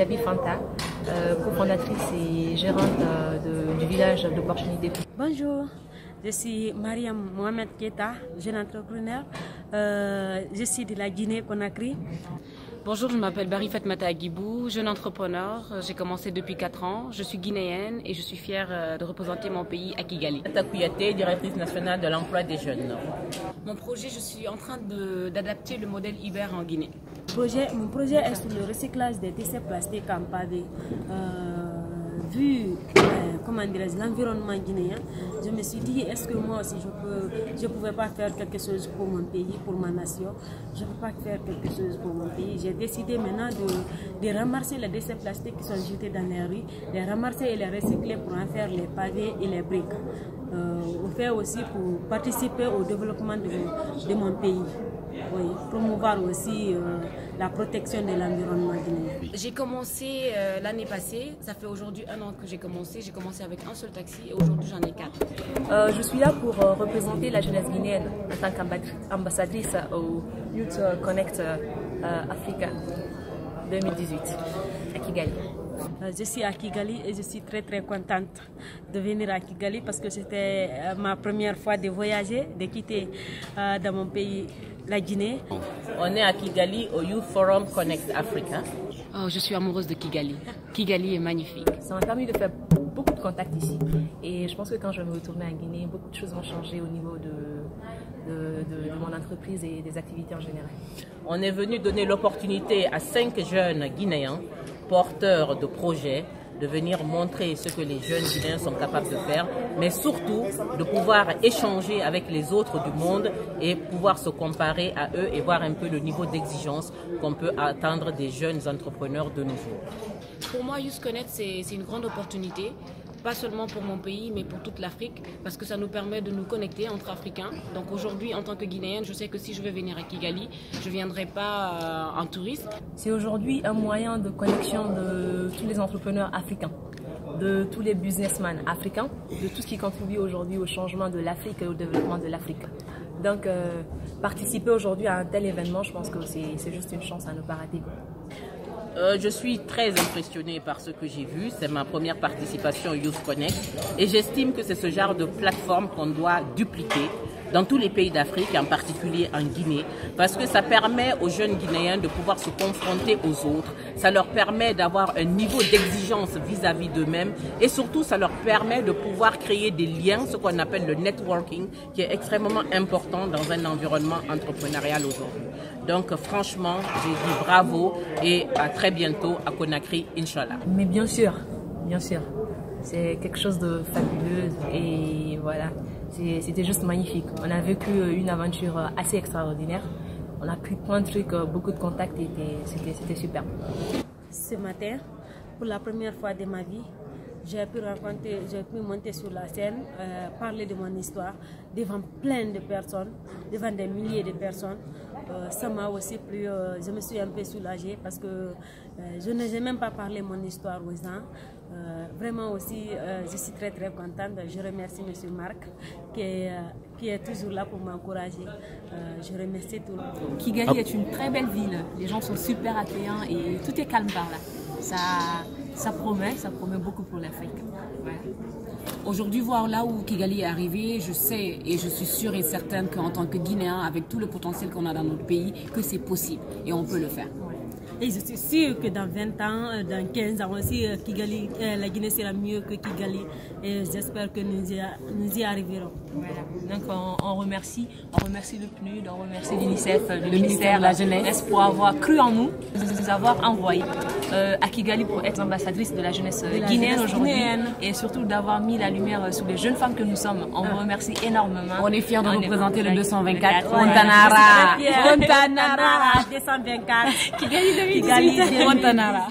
Djabi Fanta, cofondatrice et gérante du village d'opportunités. Bonjour, je suis Mariam Mohamed Keita, jeune entrepreneur. Je suis de la Guinée-Conakry. Bonjour, je m'appelle Barry Fatmata Agibou, jeune entrepreneur. J'ai commencé depuis 4 ans. Je suis guinéenne et je suis fière de représenter mon pays à Kigali. Takouyaté, directrice nationale de l'emploi des jeunes. Mon projet, je suis en train d'adapter le modèle Iber en Guinée. Mon projet est sur le recyclage des déchets plastiques en pavé. Vu l'environnement guinéen, je me suis dit, est-ce que moi aussi je ne pouvais pas faire quelque chose pour mon pays, pour ma nation. Je ne peux pas faire quelque chose pour mon pays. J'ai décidé maintenant de ramasser les déchets plastiques qui sont jetés dans les rues, les ramasser et les recycler pour en faire les pavés et les briques. On fait aussi pour participer au développement de mon pays. Oui, promouvoir aussi la protection de l'environnement guinéen. J'ai commencé l'année passée, ça fait aujourd'hui 1 an que j'ai commencé. J'ai commencé avec un seul taxi et aujourd'hui j'en ai 4. Je suis là pour représenter la jeunesse guinéenne en tant qu'ambassadrice au Youth Connect Africa 2018 à Kigali. Je suis à Kigali et je suis très contente de venir à Kigali parce que c'était ma première fois de voyager, de quitter dans mon pays la Guinée. On est à Kigali au Youth Forum Connect Africa. Oh, je suis amoureuse de Kigali. Kigali est magnifique. Ça m'a permis de faire beaucoup de contacts ici et je pense que quand je vais me retourner en Guinée, beaucoup de choses vont changer au niveau de mon entreprise et des activités en général. On est venu donner l'opportunité à 5 jeunes Guinéens porteurs de projets de venir montrer ce que les jeunes Guinéens sont capables de faire, mais surtout de pouvoir échanger avec les autres du monde et pouvoir se comparer à eux et voir un peu le niveau d'exigence qu'on peut attendre des jeunes entrepreneurs de nos jours. Pour moi, Youth Connect, c'est une grande opportunité, pas seulement pour mon pays, mais pour toute l'Afrique, parce que ça nous permet de nous connecter entre Africains. Donc aujourd'hui, en tant que Guinéenne, je sais que si je vais venir à Kigali, je ne viendrai pas en touriste. C'est aujourd'hui un moyen de connexion de tous les entrepreneurs africains, de tous les businessmen africains, de tout ce qui contribue aujourd'hui au changement de l'Afrique et au développement de l'Afrique. Donc participer aujourd'hui à un tel événement, je pense que c'est juste une chance à ne pas rater. Je suis très impressionnée par ce que j'ai vu. C'est ma première participation au Youth Connect et j'estime que c'est ce genre de plateforme qu'on doit dupliquer dans tous les pays d'Afrique, en particulier en Guinée, parce que ça permet aux jeunes Guinéens de pouvoir se confronter aux autres, ça leur permet d'avoir un niveau d'exigence vis-à-vis d'eux-mêmes et surtout ça leur permet de pouvoir créer des liens, ce qu'on appelle le networking, qui est extrêmement important dans un environnement entrepreneurial aujourd'hui. Donc franchement, j'ai dit bravo et à très bientôt à Conakry, Inch'Allah. Mais bien sûr, c'est quelque chose de fabuleux et voilà. C'était juste magnifique. On a vécu une aventure assez extraordinaire. On a pris plein de trucs, beaucoup de contacts et c'était super. Ce matin, pour la première fois de ma vie, j'ai pu monter sur la scène, parler de mon histoire devant plein de personnes, devant des milliers de personnes. Ça m'a aussi plu, je me suis un peu soulagée parce que je n'ai même pas parlé mon histoire aux gens. Vraiment aussi, je suis très contente. Je remercie M. Marc qui est toujours là pour m'encourager. Je remercie tout le monde. Kigali est une très belle ville. Les gens sont super accueillants et tout est calme par là. Ça promet beaucoup pour l'Afrique. Voilà. Aujourd'hui, voir là où Kigali est arrivé, je sais et je suis sûre et certaine qu'en tant que Guinéen, avec tout le potentiel qu'on a dans notre pays, que c'est possible et on peut le faire. Et je suis sûre que dans 20 ans, dans 15 ans aussi, Kigali, la Guinée sera mieux que Kigali. Et j'espère que nous y arriverons. Voilà. Donc on remercie le PNUD, on remercie l'UNICEF, le ministère de la Jeunesse pour avoir cru en nous, de nous avoir envoyés à Kigali pour être ambassadrice de la jeunesse guinéenne aujourd'hui et surtout d'avoir mis la lumière sur les jeunes femmes que nous sommes. On vous remercie énormément. On est fiers de représenter le 224. Montanara 224. Kigali 2018. Montanara.